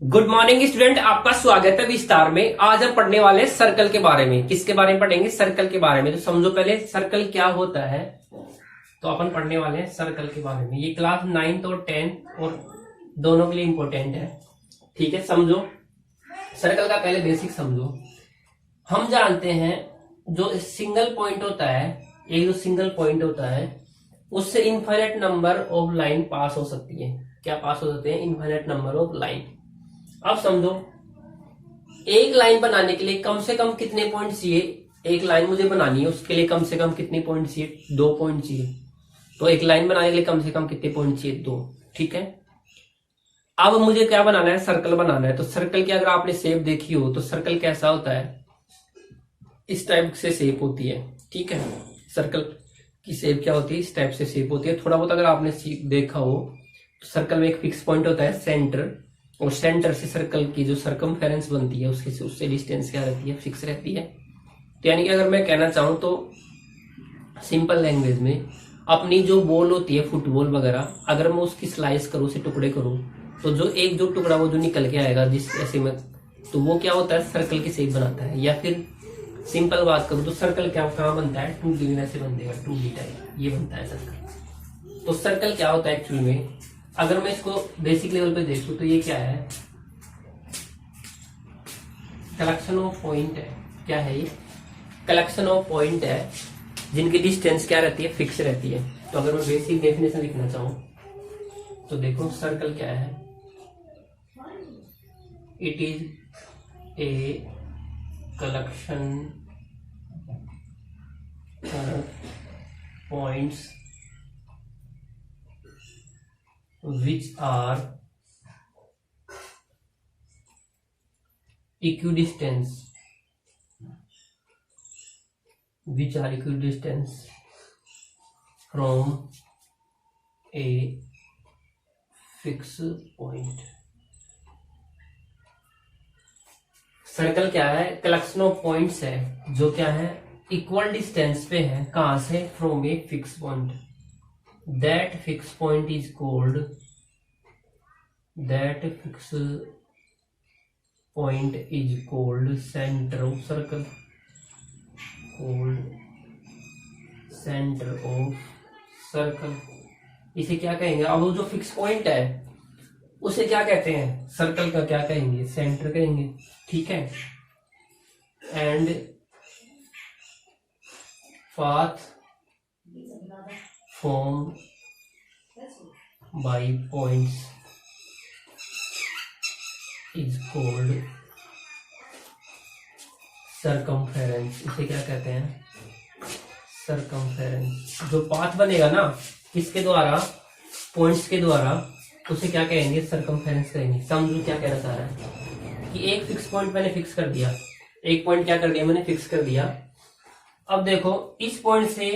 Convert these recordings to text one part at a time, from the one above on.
Good morning student, आपका स्वागत है विस्तार में। आज हम पढ़ने वाले सर्कल के बारे में। किसके बारे में पढ़ेंगे? सर्कल के बारे में। तो समझो पहले सर्कल क्या होता है। तो अपन पढ़ने वाले हैं सर्कल के बारे में। ये क्लास 9th और 10th और दोनों के लिए इंपॉर्टेंट है। ठीक है, समझो सर्कल का पहले बेसिक समझो। हम जानते हैं जो सिंगल पॉइंट होता है, एक जो सिंगल पॉइंट होता है उससे इनफाइनाइट नंबर ऑफ लाइन पास हो सकती है। क्या पास हो सकते हैं? Infinite number of line. अब समझो एक लाइन बनाने के लिए कम से कम कितने पॉइंट चाहिए? एक लाइन मुझे बनानी है, उसके लिए कम से कम कितने पॉइंट चाहिए? 2 पॉइंट चाहिए। तो एक लाइन बनाने के लिए कम से कम कितने पॉइंट चाहिए? 2। ठीक है, अब मुझे क्या बनाना है? सर्कल बनाना है। तो सर्कल की अगर आपने शेप देखी हो तो सर्कल कैसा होता है? इस टाइप से शेप होती है। ठीक है, सर्कल की शेप क्या होती है? इस टाइप से शेप होती है। थोड़ा बहुत अगर आपने देखा हो तो सर्कल में एक फिक्स पॉइंट होता है सेंटर, और सेंटर से सर्कल की जो सर्कमफेरेंस बनती है उससे डिस्टेंस क्या रहती है? फिक्स रहती है। तो यानी कि अगर मैं कहना चाहूं तो सिंपल लैंग्वेज में, अपनी जो बॉल होती है फुटबॉल वगैरह, अगर मैं उसकी स्लाइस करूं, उसे टुकड़े करूं, तो जो टुकड़ा वो जो निकल के आएगा जिस ऐसे में, तो वो क्या होता है? सर्कल की शेप बनाता है। या फिर सिंपल बात करूं तो सर्कल क्या कहाँ बनता है? 2D में ऐसे बन देगा, 2D टाइप ये बनता है सर्कल। तो सर्कल क्या होता है एक्चुअली में? अगर मैं इसको बेसिक लेवल पे देखूं तो ये क्या है? कलेक्शन ऑफ पॉइंट है। क्या है ये? कलेक्शन ऑफ पॉइंट है जिनकी डिस्टेंस क्या रहती है? फिक्स रहती है। तो अगर मैं बेसिक डेफिनेशन लिखना चाहूं तो देखो सर्कल क्या है? It is a collection of points which are equidistant from a fixed point। Circle क्या है? कलेक्शन ऑफ पॉइंट्स है जो क्या है? इक्वल डिस्टेंस पे है। कहां से? From a fix point. That fixed point is called center of circle, इसे क्या कहेंगे? अब वो जो फिक्स पॉइंट है उसे क्या कहते हैं? सर्कल का क्या कहेंगे? सेंटर कहेंगे। ठीक है, and path formed by points is called circumference। इसे क्या कहते हैं? सर्कमफेरेंस। जो पाथ बनेगा ना किसके द्वारा? पॉइंट्स के द्वारा, उसे क्या कहेंगे? सर्कमफेरेंस कहेंगे। समझो क्या कहना चाह रहा है कि एक फिक्स पॉइंट मैंने फिक्स कर दिया। एक पॉइंट क्या कर दिया? मैंने फिक्स कर दिया। अब देखो इस पॉइंट से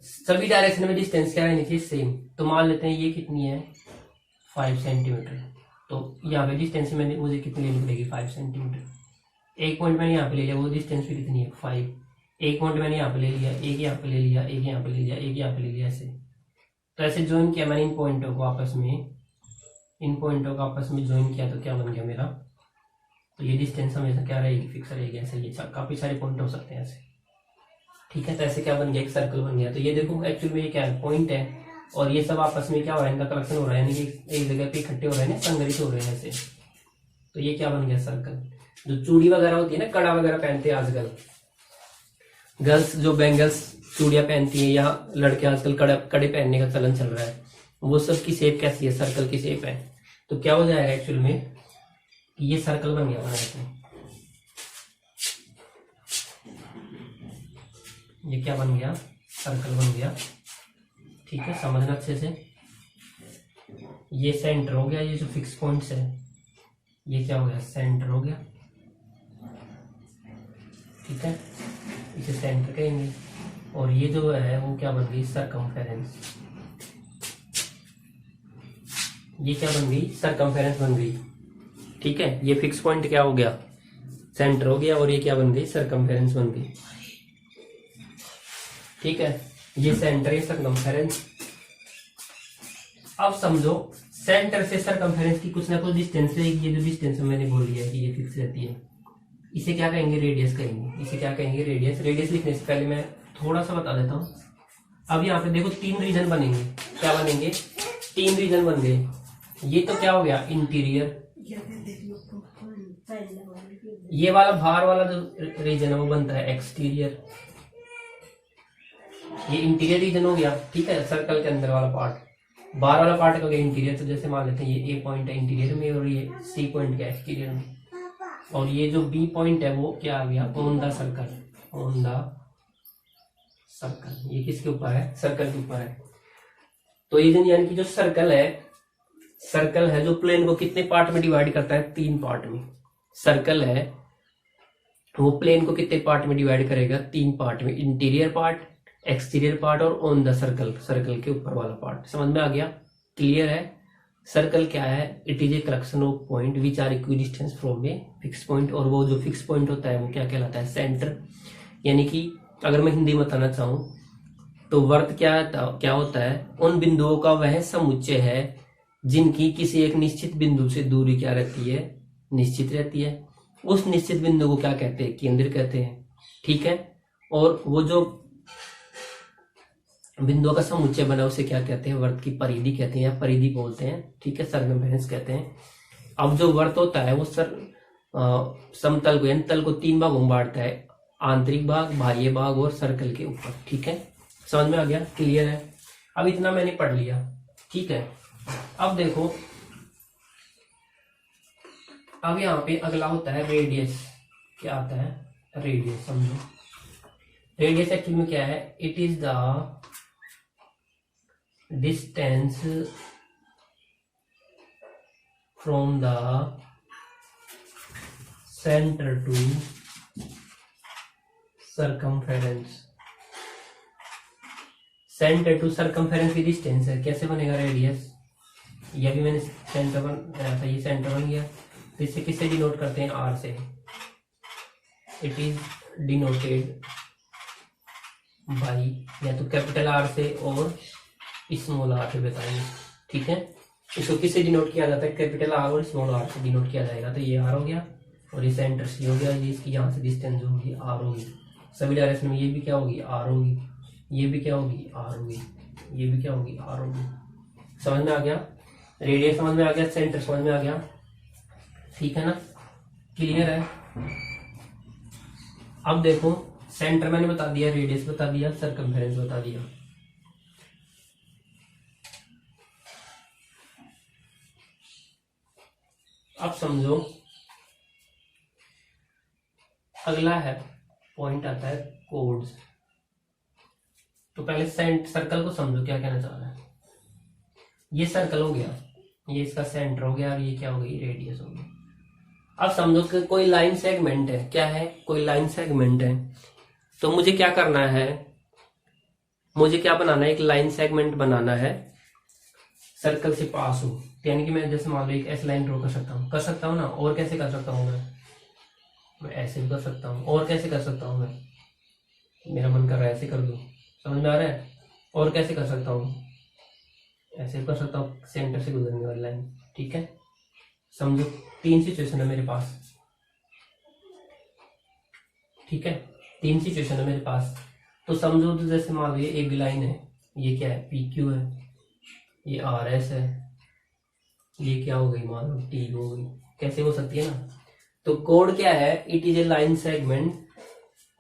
सभी डायरेक्शन में डिस्टेंस क्या रहनी चाहिए? सेम। तो मान लेते हैं ये कितनी है? 5 सेंटीमीटर। तो यहाँ पे डिस्टेंस मैंने मुझे कितनी लेनी पड़ेगी? 5 सेंटीमीटर। एक पॉइंट मैंने यहाँ पे ले लिया, वो डिस्टेंस भी कितनी है? 5। एक पॉइंट मैंने यहाँ पे ले लिया, एक यहाँ पे ले लिया, एक यहाँ पे ले लिया, एक यहाँ पे ले लिया, ऐसे। तो ऐसे ज्वाइन किया मैंने इन पॉइंटों को आपस में ज्वाइन किया तो क्या बन गया मेरा? तो ये डिस्टेंस हमेशा क्या रहेगी? फिक्स रहेगी। ऐसे ये काफी सारे पॉइंट हो सकते हैं ऐसे। ठीक है, तो ऐसे क्या बन गया? एक सर्कल बन गया। तो ये देखो एक्चुअली में ये क्या है? पॉइंट है, और ये सब आपस में क्या हो रहा है? इनका कलेक्शन हो रहा है, यानी कि एक जगह पे इकट्ठे हो रहे हैं, संग्रहित हो रहे हैं ऐसे। तो ये क्या बन गया? सर्कल। जो चूड़ी वगैरह होती है ना, कड़ा वगैरह पहनते हैं आजकल गर्ल्स, जो बैंगल्स चूड़ियां पहनती है, या लड़के आजकल कड़े पहनने का चलन चल रहा है, वो सब की शेप कैसी है? सर्कल की शेप है। तो क्या हो जाएगा एक्चुअल में? ये सर्कल बन गया। ये क्या बन गया? सर्कल बन गया। ठीक है, समझना अच्छे से। ये सेंटर हो गया। ये जो फिक्स पॉइंट्स है ये क्या हो गया? सेंटर हो गया। ठीक है, इसे सेंटर कहेंगे। और ये जो है वो क्या बन गई? सर्कमफेरेंस। ये क्या बन गई? सर्कमफेरेंस बन गई। ठीक है, ये फिक्स पॉइंट क्या हो गया? सेंटर हो गया। और ये क्या बन गई? सर्कमफेरेंस बन गई। ठीक है, ये सेंटर है सर्कमफेरेंस। अब समझो सेंटर से सरकमफेरेंस की कुछ ना कुछ डिस्टेंस रहेगी। ये जो डिस्टेंस मैंने बोल दिया कि ये फिक्स रहती है, इसे क्या कहेंगे, रेडियस कहेंगे। इसे क्या कहेंगे, रेडियस। रेडियस लिखने से पहले मैं थोड़ा सा बता देता हूँ। अब यहाँ पे देखो 3 रीजन बनेंगे। क्या बनेंगे, 3 रीजन बन गए। ये तो क्या हो गया, इंटीरियर। ये वाला बाहर वाला जो रीजन है वो बनता है एक्सटीरियर। ये इंटीरियर रीजन हो गया, ठीक है, सर्कल के अंदर वाला पार्ट। बाहर वाला पार्ट हो गया इंटीरियर। तो जैसे मान लेते हैं ये ए पॉइंट है इंटीरियर में और ये सी पॉइंट क्या है एक्सटीरियर में, और ये जो बी पॉइंट है वो क्या आ गया, on the circle. On the circle, ये किसके ऊपर है, सर्कल के ऊपर है। तो ये यानी कि जो सर्कल है जो प्लेन को कितने पार्ट में डिवाइड करता है, 3 पार्ट में। सर्कल है वो प्लेन को कितने पार्ट में डिवाइड करेगा, 3 पार्ट में। इंटीरियर पार्ट, एक्सटीरियर पार्ट और ऑन द सर्कल, सर्कल के ऊपर वाला पार्ट। समझ में आ गया, क्लियर है। सर्कल क्या है, it is a collection of point which are equidistance from a fix point. और वो जो फिक्स पॉइंट होता है वो क्या कहलाता है, सेंटर। यानी कि अगर मैं हिंदी में बताना चाहूं तो वर्त क्या होता है, उन बिंदुओं का वह समुच्चय है जिनकी किसी एक निश्चित बिंदु से दूरी क्या रहती है, निश्चित रहती है। उस निश्चित बिंदु को क्या कहते हैं, केंद्र कहते हैं, ठीक है। और वो जो बिंदुओं का समुच्चय बना उसे क्या कहते हैं, वर्त की परिधि कहते हैं या परिधि बोलते हैं, ठीक है, सर्कमफेरेंस कहते हैं। अब जो वर्त होता है वो समतल को यानी तल को 3 भागों में बांटता है, आंतरिक भाग, बाह्य भाग और सर्कल के ऊपर, ठीक है। समझ में आ गया, क्लियर है। अब इतना मैंने पढ़ लिया, ठीक है। अब देखो, अब यहाँ पे अगला होता है रेडियस। क्या आता है, रेडियस। समझो रेडियस एक्चुअली में क्या है, it is the distance from the centre to circumference. Centre to circumference की डिस्टेंस है। कैसे बनेगा रेडियस, ये भी मैंने सेंटर बनाया था, ये सेंटर बन गया। तो इसे किससे डिनोट करते हैं, आर से। इट इज डिनोटेड बाई या तो कैपिटल आर से और स्मॉल आर से बताएंगे, ठीक है। इसको किससे डिनोट किया जाता है, कैपिटल आर और स्मॉल आर से डिनोट किया जाएगा। तो ये आर हो गया और ये सेंटर सी हो गया, ये इसकी यहाँ से डिस्टेंस जो होगी आर होगी। सभी डायरेक्शन में ये भी क्या होगी, आर होगी, ये भी क्या होगी, आर होगी, ये भी क्या होगी, आर होगी। समझ में आ गया, रेडियस समझ में आ गया, सेंटर समझ में आ गया, ठीक है ना, क्लियर है। अब देखो सेंटर मैंने बता दिया, रेडियस बता दिया, सरकमफेरेंस बता दिया। अब समझो अगला है पॉइंट आता है कोड्स। तो पहले सर्कल को समझो क्या कहना चाह रहा है। ये सर्कल हो गया, ये इसका सेंटर हो गया और ये क्या हो गई, रेडियस हो गई। अब समझो कि कोई लाइन सेगमेंट है, क्या है, कोई लाइन सेगमेंट है। तो मुझे क्या करना है, मुझे क्या बनाना है, एक लाइन सेगमेंट बनाना है सर्कल से पास हो। यानी कि मैं जैसे मान लो एक ऐसी लाइन ड्रॉ कर सकता हूँ ना। और कैसे कर सकता हूँ मैं ऐसे भी कर सकता हूँ। और कैसे कर सकता हूँ मैं, मेरा मन कर रहा है ऐसे कर दूं, समझ में आ रहा है। और कैसे कर सकता हूँ, ऐसे भी कर सकता हूँ, सेंटर से गुजरने वाली लाइन, ठीक है। समझो 3 सिचुएशन है मेरे पास, ठीक है, 3 सिचुएशन है मेरे पास। तो समझो तो जैसे मान लो ये एक लाइन है, ये क्या है, पी क्यू है, ये आर एस है, ये क्या हो गई, मान लो टी हो गई। कैसे हो सकती है ना। तो कोड क्या है, it is a line segment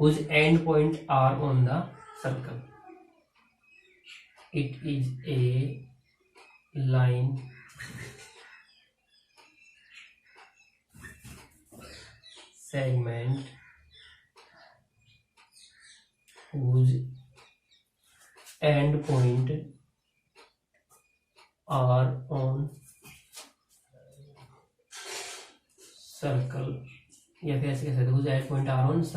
whose end point are on the circle. It is a line segment whose end point are on circle, या फिर ऐसे कह सकते हो end point are on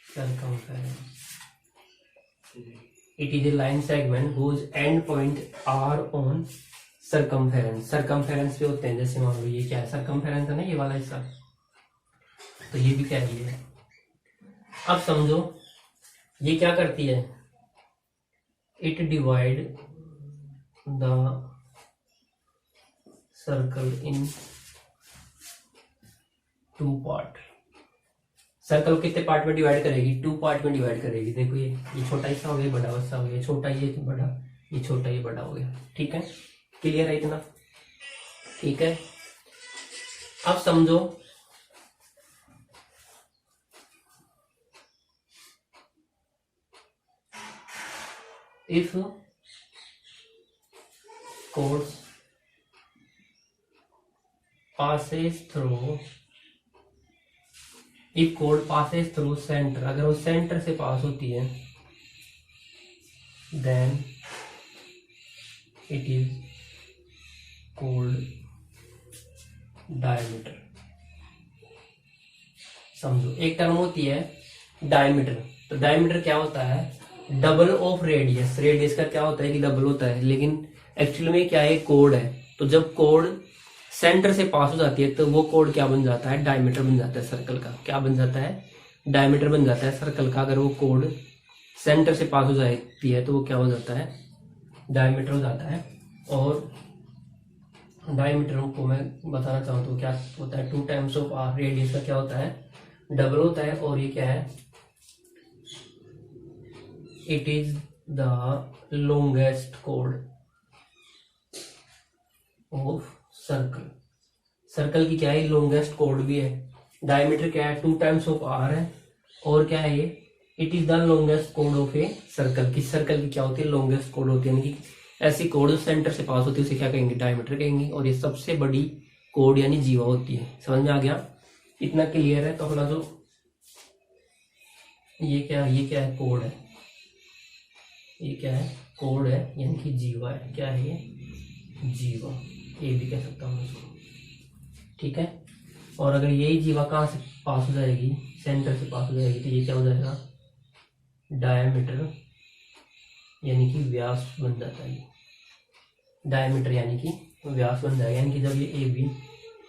circumference. It is a line segment whose end point are on circumference. Circumference पे होते हैं, जैसे मान लो ये क्या है, सरकमफेरेंस है ना, ये वाला हिस्सा। तो ये भी क्या है। अब समझो ये क्या करती है, it divide the circle in two part. Circle को कितने पार्ट में डिवाइड करेगी? 2 पार्ट में डिवाइड करेगी। देखो ये छोटा हिस्सा हो गया, बड़ा हिस्सा हो गया, छोटा ये बड़ा, ये छोटा ये बड़ा हो गया। ठीक है, क्लियर है इतना? ठीक है, अब समझो if course passes through, if code passes through center, अगर वो सेंटर से पास होती है, then it is called diameter। समझो, एक टर्म होती है डायमीटर। तो डायमीटर क्या होता है? Double of radius. रेडियस का क्या होता है कि डबल होता है, लेकिन एक्चुअली में क्या है? कोड है। तो जब कोड सेंटर से पास हो जाती है तो वो कोड क्या बन जाता है? डायमीटर बन जाता है सर्कल का। क्या बन जाता है? डायमीटर बन जाता है सर्कल का। अगर वो कोड सेंटर से पास हो जाती है तो वो क्या हो जाता है? डायमीटर हो जाता है। और डायमीटर को मैं बताना चाहूँ तो क्या होता है? 2 टाइम्स ऑफ आर। रेडियस का क्या होता है? डबल होता है। और ये क्या है? It is the longest code of circle. Circle की क्या है? लॉन्गेस्ट कोड भी है। डायमीटर क्या है? 2 टाइम्स ऑफ आर है। और क्या है ये? It is the longest code of a circle. किस सर्कल की क्या होती है? लॉन्गेस्ट कोड होती है। यानी कि ऐसी कोड सेंटर से पास होती है उसे क्या कहेंगे? डायमीटर कहेंगे। और ये सबसे बड़ी कोड यानी जीवा होती है। समझ में आ गया? इतना क्लियर है? तो अपना जो ये क्या है? कोड है। ये क्या है? कोड है, यानी कि जीवा है। क्या है ये? जीवा, ये भी कह सकता हूँ इसको। ठीक है, और अगर यही जीवा कहाँ से पास हो जाएगी? सेंटर से पास हो जाएगी। तो ये क्या हो जाएगा? डायमीटर, यानी कि व्यास बन जाता है। डायमीटर यानी कि व्यास बन जाएगा। यानी कि जब ये ए बी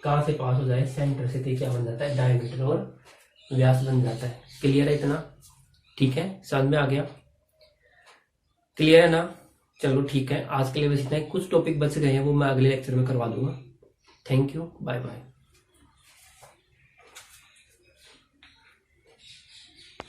कहाँ से पास हो जाए? सेंटर से, तो क्या बन जाता है? डायमीटर और व्यास बन जाता है। क्लियर है इतना? ठीक है, समझ में आ गया? क्लियर है ना? चलो ठीक है, आज के लिए बस इतना ही। कुछ टॉपिक बच गए हैं वो मैं अगले लेक्चर में करवा दूंगा। Thank you, bye bye.